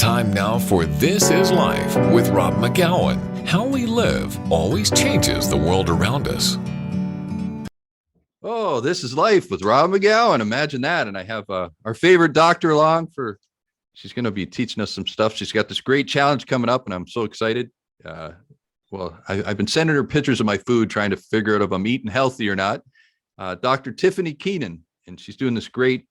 Time now for This Is Life with Rob McGowan. How we live always changes the world around us. Oh, this is life with Rob McGowan. Imagine that. And I have our favorite doctor along she's going to be teaching us some stuff. She's got this great challenge coming up and I'm so excited. I've been sending her pictures of my food, trying to figure out if I'm eating healthy or not. Dr. Tiffany Keenan, and she's doing this great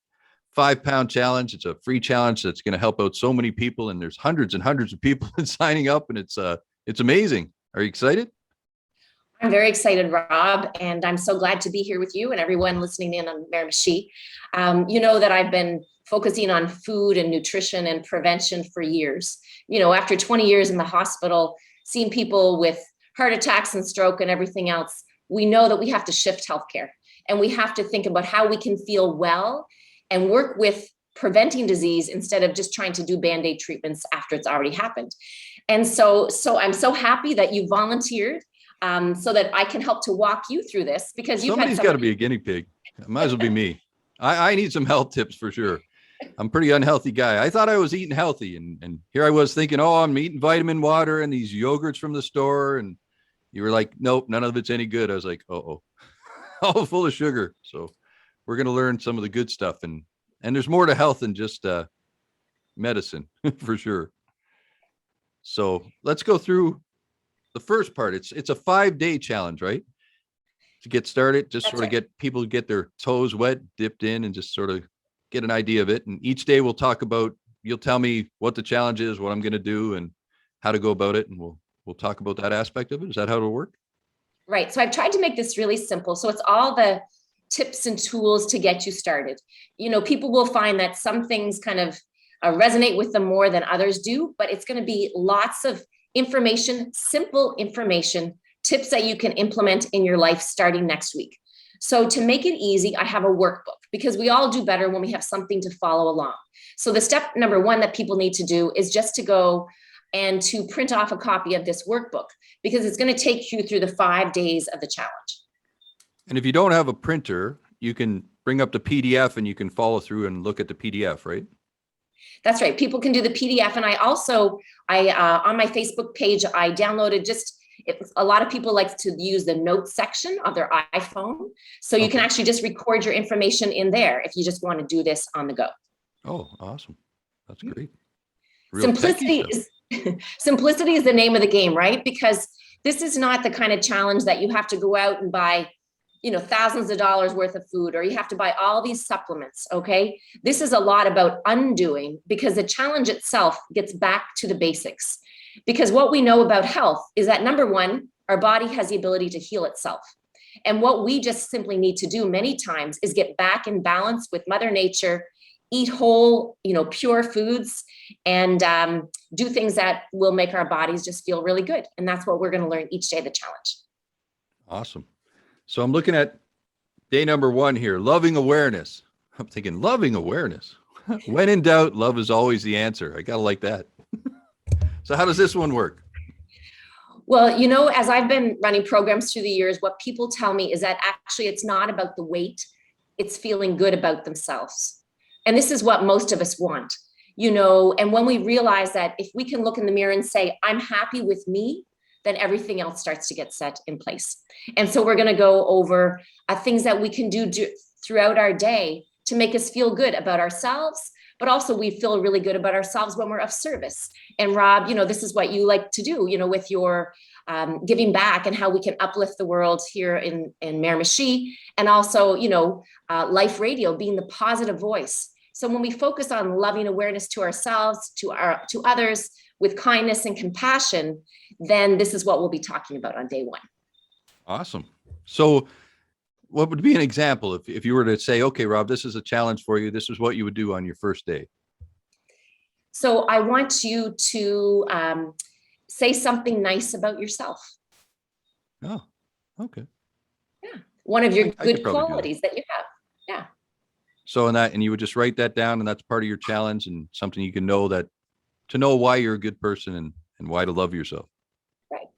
5-pound challenge. It's a free challenge that's going to help out so many people. And there's hundreds and hundreds of people signing up and it's amazing. Are you excited? I'm very excited, Rob, and I'm so glad to be here with you and everyone listening in on Miramichi. You know that I've been focusing on food and nutrition and prevention for years. You know, after 20 years in the hospital, seeing people with heart attacks and stroke and everything else, we know that we have to shift healthcare and we have to think about how we can feel well and work with preventing disease instead of just trying to do Band-Aid treatments after it's already happened. And so I'm so happy that you volunteered so that I can help to walk you through this, because somebody's got to be a guinea pig. It might as well be me. I need some health tips for sure. I'm a pretty unhealthy guy. I thought I was eating healthy, and here I was thinking, oh, I'm eating vitamin water and these yogurts from the store, and you were like, nope, none of it's any good. I was like, all full of sugar. So we're going to learn some of the good stuff, and there's more to health than just medicine for sure. So let's go through the first part. It's a 5-day challenge, right? To get started, just sort of get people to get their toes wet, dipped in, and just sort of get an idea of it. And each day we'll talk about, you'll tell me what the challenge is, what I'm going to do, and how to go about it. And we'll talk about that aspect of it. Is that how it'll work? Right. So I've tried to make this really simple. So it's all the tips and tools to get you started. You know, people will find that some things kind of resonate with them more than others do, but it's going to be lots of information, simple information, tips that you can implement in your life starting next week. So to make it easy, I have a workbook, because we all do better when we have something to follow along. So the step number one that people need to do is just to go and to print off a copy of this workbook, because it's going to take you through the 5 days of the challenge. And if you don't have a printer, you can bring up the PDF and you can follow through and look at the PDF, right? That's right. People can do the PDF. And I also, on my Facebook page, I downloaded a lot of people like to use the notes section of their iPhone. So you can actually just record your information in there if you just want to do this on the go. Oh, awesome. That's great. Simplicity is the name of the game, right? Because this is not the kind of challenge that you have to go out and buy, you know, thousands of dollars worth of food, or you have to buy all these supplements. Okay. This is a lot about undoing, because the challenge itself gets back to the basics. Because what we know about health is that, number one, our body has the ability to heal itself. And what we just simply need to do many times is get back in balance with Mother Nature, eat whole, pure foods, and do things that will make our bodies just feel really good. And that's what we're going to learn each day of the challenge. Awesome. So I'm looking at day number 1 here, loving awareness. I'm thinking loving awareness. When in doubt, love is always the answer. I got to like that. So how does this one work? Well, as I've been running programs through the years, what people tell me is that actually it's not about the weight, it's feeling good about themselves. And this is what most of us want, and when we realize that if we can look in the mirror and say, I'm happy with me, then everything else starts to get set in place. And so we're going to go over things that we can do throughout our day to make us feel good about ourselves, but also we feel really good about ourselves when we're of service. And Rob, this is what you like to do, with your giving back, and how we can uplift the world here in Miramichi, and also, Life Radio being the positive voice. So when we focus on loving awareness to ourselves, to others, with kindness and compassion, then this is what we'll be talking about on day 1. Awesome. So what would be an example if you were to say, okay, Rob, this is a challenge for you. This is what you would do on your first day. So I want you to say something nice about yourself. Oh, okay. Yeah. One of your good qualities that you have. Yeah. So and you would just write that down, and that's part of your challenge, and something you can know, that to know why you're a good person and why to love yourself. Right.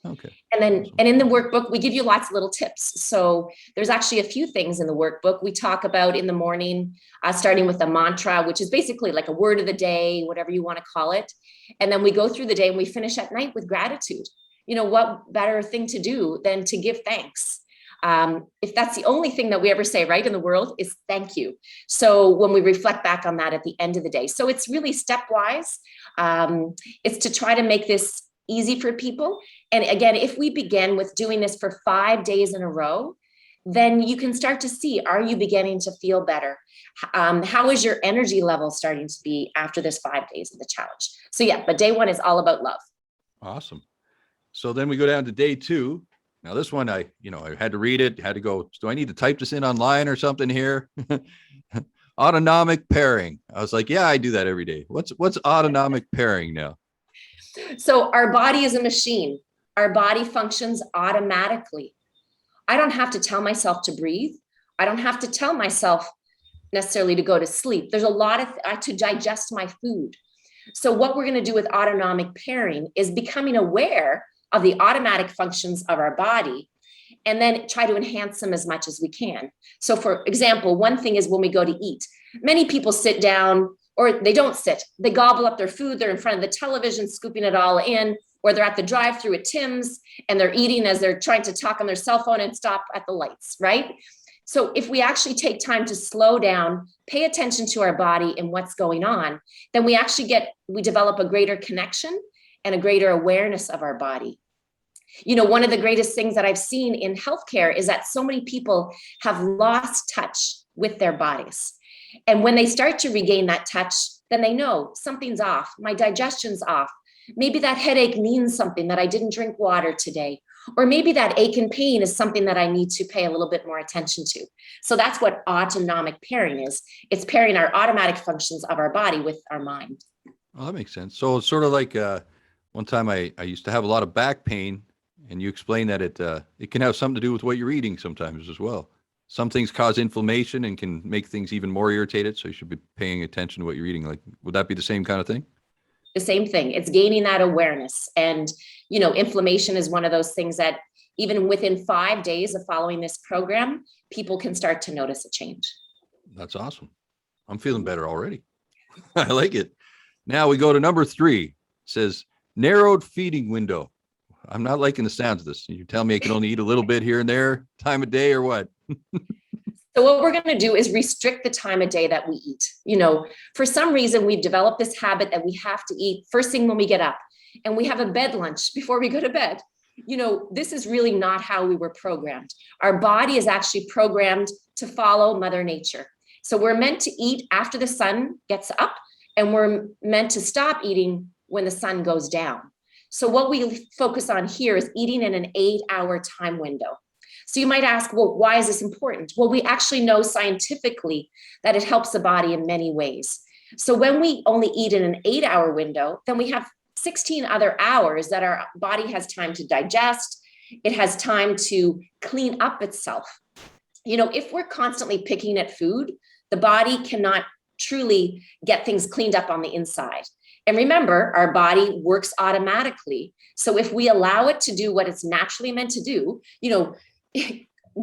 Okay. And in the workbook, we give you lots of little tips. So there's actually a few things in the workbook. We talk about in the morning, starting with a mantra, which is basically like a word of the day, whatever you want to call it. And then we go through the day and we finish at night with gratitude. What better thing to do than to give thanks? If that's the only thing that we ever say, right, in the world, is thank you. So when we reflect back on that at the end of the day, so it's really stepwise. It's to try to make this easy for people. And again, if we begin with doing this for 5 days in a row, then you can start to see, are you beginning to feel better? How is your energy level starting to be after this 5 days of the challenge? So yeah, but day one is all about love. Awesome. So then we go down to day 2. Now this one, I had to read it, had to go, do I need to type this in online or something here? Autonomic pairing. I was like, yeah, I do that every day. What's autonomic pairing now? So our body is a machine. Our body functions automatically. I don't have to tell myself to breathe. I don't have to tell myself necessarily to go to sleep. There's a lot to digest my food. So what we're going to do with autonomic pairing is becoming aware of the automatic functions of our body and then try to enhance them as much as we can. So for example, one thing is when we go to eat, many people sit down or they don't sit, they gobble up their food, they're in front of the television, scooping it all in, or they're at the drive-through at Tim's and they're eating as they're trying to talk on their cell phone and stop at the lights, right? So if we actually take time to slow down, pay attention to our body and what's going on, then we develop a greater connection and a greater awareness of our body. One of the greatest things that I've seen in healthcare is that so many people have lost touch with their bodies. And when they start to regain that touch, then they know something's off. My digestion's off. Maybe that headache means something, that I didn't drink water today. Or maybe that ache and pain is something that I need to pay a little bit more attention to. So that's what autonomic pairing is. It's pairing our automatic functions of our body with our mind. Oh, that makes sense. So it's sort of like one time I used to have a lot of back pain, and you explained that it can have something to do with what you're eating sometimes as well. Some things cause inflammation and can make things even more irritated. So you should be paying attention to what you're eating. Like, would that be the same kind of thing? The same thing. It's gaining that awareness. And, inflammation is one of those things that even within 5 days of following this program, people can start to notice a change. That's awesome. I'm feeling better already. I like it. Now we go to number 3. It says narrowed feeding window. I'm not liking the sounds of this. You tell me I can only eat a little bit here and there, time of day or what? So what we're going to do is restrict the time of day that we eat. For some reason, we've developed this habit that we have to eat first thing when we get up, and we have a bed lunch before we go to bed. This is really not how we were programmed. Our body is actually programmed to follow Mother Nature. So we're meant to eat after the sun gets up, and we're meant to stop eating when the sun goes down. So what we focus on here is eating in an 8-hour time window. So you might ask, well, why is this important? Well, we actually know scientifically that it helps the body in many ways. So when we only eat in an 8-hour window, then we have 16 other hours that our body has time to digest. It has time to clean up itself. If we're constantly picking at food, the body cannot truly get things cleaned up on the inside. And remember, our body works automatically. So if we allow it to do what it's naturally meant to do,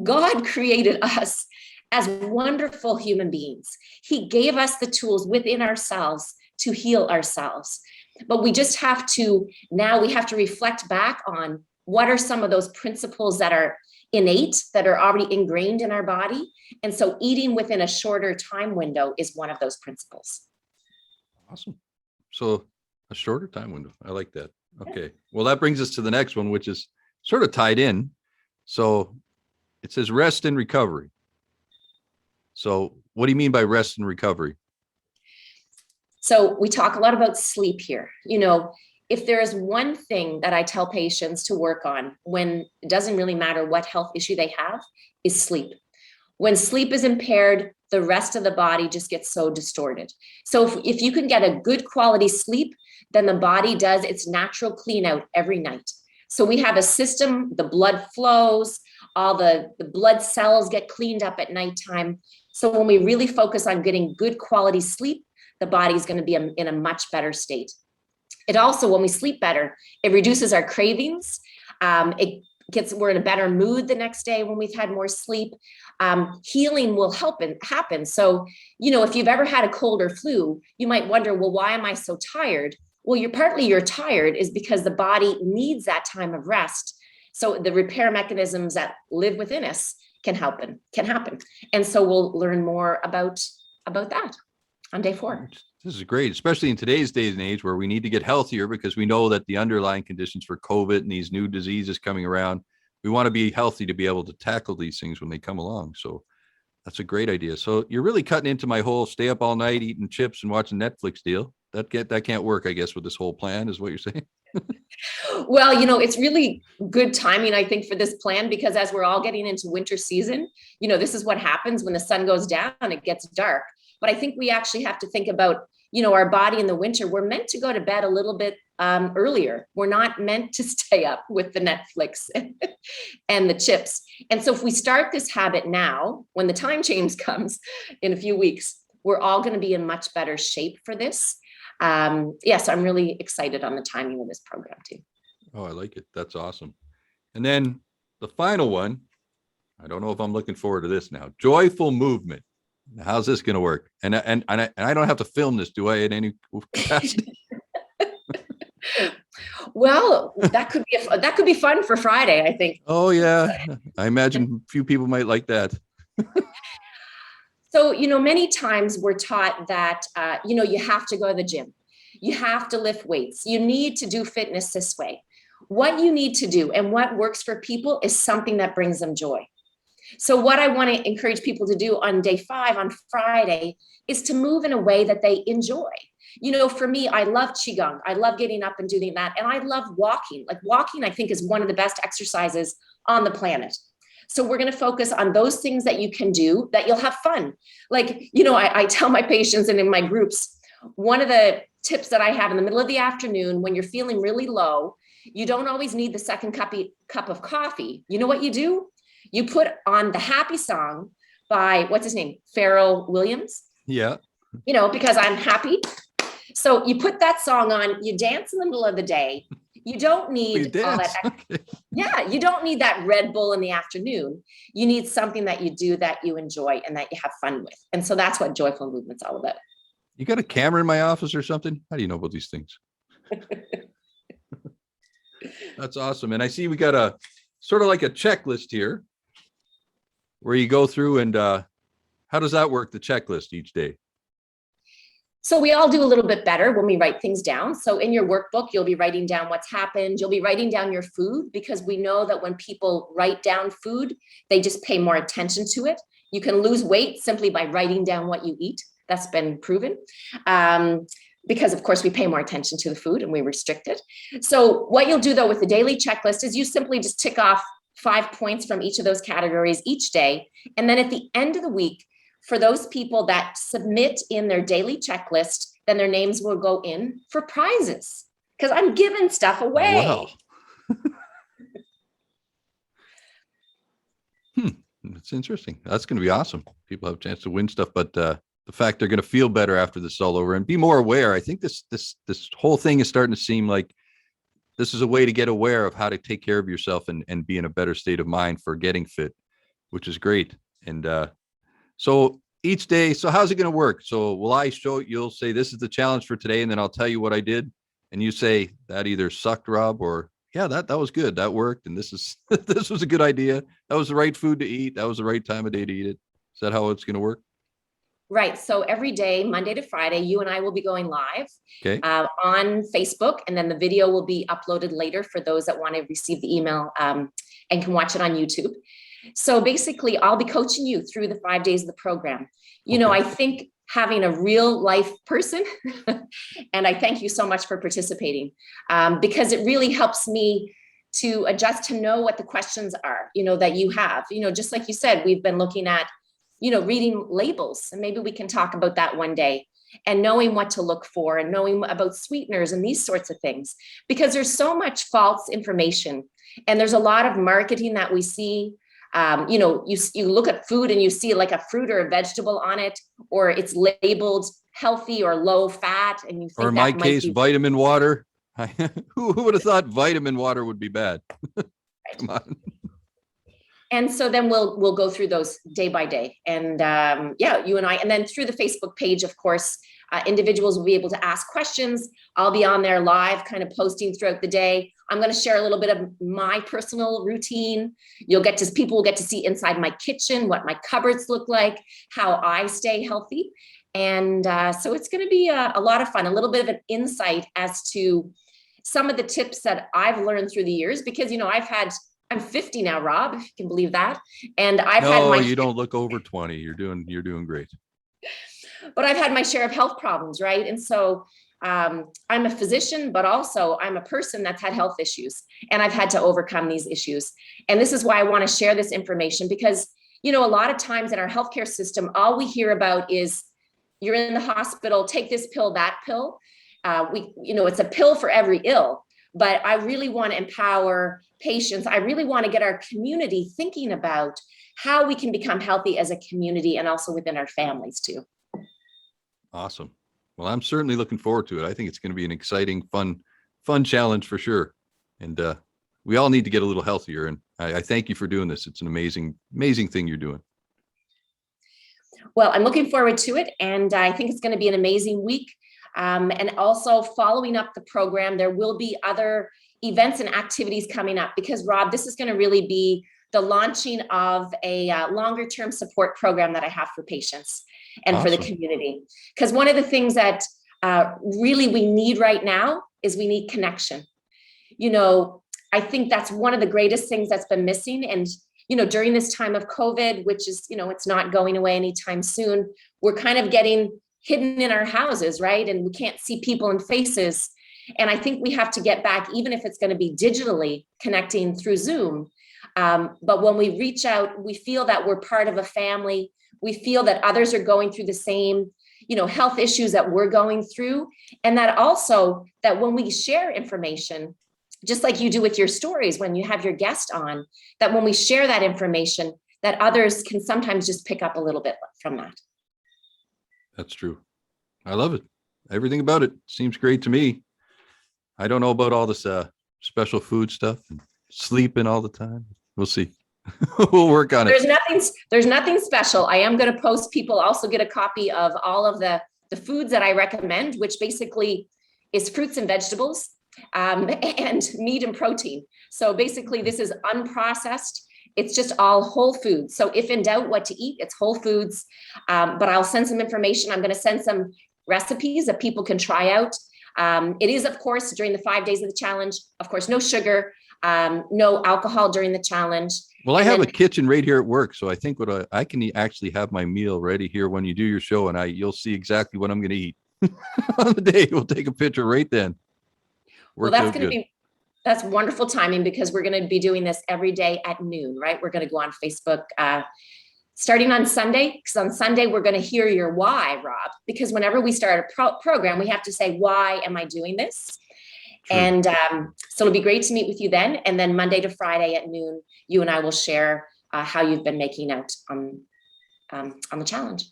God created us as wonderful human beings. He gave us the tools within ourselves to heal ourselves. But we just have to, now we have to reflect back on what are some of those principles that are innate, that are already ingrained in our body. And so eating within a shorter time window is one of those principles. Awesome. So a shorter time window. I like that. Okay. Well, that brings us to the next one, which is sort of tied in. So it says rest and recovery. So what do you mean by rest and recovery? So we talk a lot about sleep here. If there is one thing that I tell patients to work on when it doesn't really matter what health issue they have, is sleep. When sleep is impaired, the rest of the body just gets so distorted. So if you can get a good quality sleep, then the body does its natural clean out every night. So we have a system, the blood flows, all the blood cells get cleaned up at nighttime. So when we really focus on getting good quality sleep, the body is going to be in a much better state. It also, when we sleep better, it reduces our cravings. We're in a better mood the next day when we've had more sleep. Healing will happen. So, if you've ever had a cold or flu, you might wonder, well, why am I so tired? Well, you're tired is because the body needs that time of rest. So the repair mechanisms that live within us can happen. And so we'll learn more about that on day 4. This is great, especially in today's days and age where we need to get healthier because we know that the underlying conditions for COVID and these new diseases coming around, we want to be healthy to be able to tackle these things when they come along. So that's a great idea. So you're really cutting into my whole stay up all night eating chips and watching Netflix deal. That can't work, I guess, with this whole plan is what you're saying. Well, it's really good timing, I think, for this plan, because as we're all getting into winter season, this is what happens when the sun goes down, it gets dark. But I think we actually have to think about, our body in the winter. We're meant to go to bed a little bit earlier. We're not meant to stay up with the Netflix and the chips. And so if we start this habit now, when the time change comes in a few weeks, we're all going to be in much better shape for this. Yes, I'm really excited on the timing of this program too. Oh, I like it. That's awesome. And then the final one, I don't know if I'm looking forward to this now. Joyful movement. How's this going to work? And I don't have to film this, do I? In any capacity? Well, that could be fun for Friday, I think. Oh yeah, I imagine a few people might like that. So, many times we're taught that, you have to go to the gym. You have to lift weights. You need to do fitness this way. What you need to do and what works for people is something that brings them joy. So what I want to encourage people to do on day 5, on Friday, is to move in a way that they enjoy. For me, I love Qigong. I love getting up and doing that. And I love walking. Like walking, I think, is one of the best exercises on the planet. So we're going to focus on those things that you can do that you'll have fun. Like, I tell my patients and in my groups, one of the tips that I have in the middle of the afternoon, when you're feeling really low, you don't always need the second cup of coffee. You know what you do? You put on the happy song by, what's his name? Pharrell Williams. Yeah. Because I'm happy. So you put that song on, you dance in the middle of the day. You don't need all that. Okay. Yeah, you don't need that Red Bull in the afternoon. You need something that you do that you enjoy and that you have fun with. And so that's what joyful movement's all about. You got a camera in my office or something? How do you know about these things? That's awesome. And I see we got a sort of like a checklist here where you go through and how does that work, the checklist each day? So we all do a little bit better when we write things down. So in your workbook, you'll be writing down what's happened. You'll be writing down your food, because we know that when people write down food, they just pay more attention to it. You can lose weight simply by writing down what you eat. That's been proven. Because of course we pay more attention to the food and we restrict it. So what you'll do though with the daily checklist is you simply just tick off 5 points from each of those categories each day. And then at the end of the week, for those people that submit in their daily checklist, then their names will go in for prizes, because I'm giving stuff away. Wow. That's interesting. That's going to be awesome. People have a chance to win stuff, but the fact they're going to feel better after this is all over and be more aware. I think this whole thing is starting to seem like this is a way to get aware of how to take care of yourself and be in a better state of mind for getting fit, which is great. And so each day, so how's it going to work? So will I show, you'll say, this is the challenge for today, and then I'll tell you what I did. And you say that either sucked, Rob, or yeah, that was good. That worked. And this was a good idea. That was the right food to eat. That was the right time of day to eat it. Is that how it's going to work? Right. So every day, Monday to Friday, you and I will be going live on Facebook, and then the video will be uploaded later for those that want to receive the email and can watch it on YouTube. So basically, I'll be coaching you through the 5 days of the program. I think having a real life person, and I thank you so much for participating, because it really helps me to adjust to know what the questions are, that you have. Just like you said, we've been looking at, reading labels, and maybe we can talk about that one day, and knowing what to look for and knowing about sweeteners and these sorts of things, because there's so much false information and there's a lot of marketing that we see. You look at food and you see like a fruit or a vegetable on it, or it's labeled healthy or low fat, and you think, or in my case, vitamin water. Who would have thought vitamin water would be bad? Come on. And so then we'll go through those day by day. And you and I, and then through the Facebook page, of course, individuals will be able to ask questions. I'll be on there live, kind of posting throughout the day. I'm going to share a little bit of my personal routine. People will get to see inside my kitchen, what my cupboards look like, how I stay healthy. And so it's going to be a lot of fun, a little bit of an insight as to some of the tips that I've learned through the years, because, I'm 50 now, Rob, if you can believe that. And you don't look over 20. You're doing great. But I've had my share of health problems, right? And so I'm a physician, but also I'm a person that's had health issues, and I've had to overcome these issues. And this is why I want to share this information, because, a lot of times in our healthcare system, all we hear about is you're in the hospital, take this pill, that pill. It's a pill for every ill. But I really want to empower patients. I really want to get our community thinking about how we can become healthy as a community, and also within our families too. Awesome. Well, I'm certainly looking forward to it. I think it's going to be an exciting, fun challenge for sure. And we all need to get a little healthier. And I thank you for doing this. It's an amazing thing you're doing. Well, I'm looking forward to it. And I think it's going to be an amazing week. And also following up the program, there will be other events and activities coming up, because Rob, this is going to really be the launching of a longer term support program that I have for patients and Awesome. For the community. Because one of the things that really we need right now is we need connection. I think that's one of the greatest things that's been missing. And, during this time of COVID, which is, it's not going away anytime soon, we're kind of getting hidden in our houses, right? And we can't see people and faces. And I think we have to get back, even if it's going to be digitally connecting through Zoom. But when we reach out, we feel that we're part of a family. We feel that others are going through the same, health issues that we're going through. And that also, that when we share information, just like you do with your stories, when you have your guest on, that when we share that information, that others can sometimes just pick up a little bit from that. That's true. I love it. Everything about it seems great to me. I don't know about all this special food stuff and sleeping all the time. We'll see. We'll work on it. There's nothing special. I am going to post. People also get a copy of all of the foods that I recommend, which basically is fruits and vegetables, and meat and protein. So basically this is unprocessed. It's just all whole foods. So if in doubt what to eat, it's whole foods. But I'll send some information. I'm going to send some recipes that people can try out. It is, of course, during the 5 days of the challenge, of course, no sugar, no alcohol during the challenge. Well, I have a kitchen right here at work. So I think I can actually have my meal ready here when you do your show, and you'll see exactly what I'm going to eat on the day. We'll take a picture right then. Well, that's going to be, that's wonderful timing, because we're going to be doing this every day at noon, right? We're going to go on Facebook starting on Sunday, because on Sunday, we're going to hear your why, Rob, because whenever we start a program, we have to say, why am I doing this? True. And so it'll be great to meet with you then. And then Monday to Friday at noon, you and I will share how you've been making out on the challenge.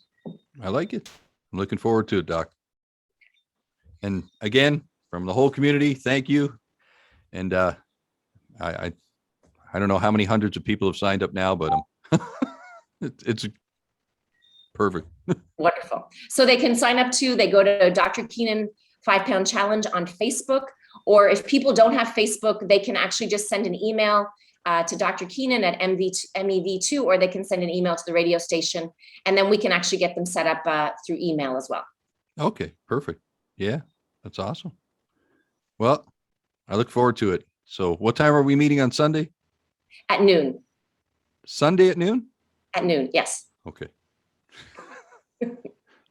I like it. I'm looking forward to it, Doc. And again, from the whole community, thank you. And I don't know how many hundreds of people have signed up now, but it's perfect. Wonderful. So they can sign up they go to Dr. Keenan 5-Pound Challenge on Facebook, or if people don't have Facebook, they can actually just send an email to Dr. Keenan at MEV2, or they can send an email to the radio station, and then we can actually get them set up through email as well. Okay, perfect. Yeah, that's awesome. Well, I look forward to it. So what time are we meeting on Sunday? At noon. Sunday at noon? At noon, yes. Okay.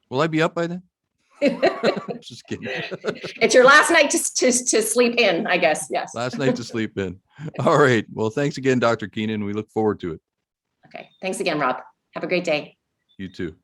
Will I be up by then? Just kidding. It's your last night to sleep in, I guess. Yes. Last night to sleep in. All right. Well, thanks again, Dr. Keenan. We look forward to it. Okay. Thanks again, Rob. Have a great day. You too.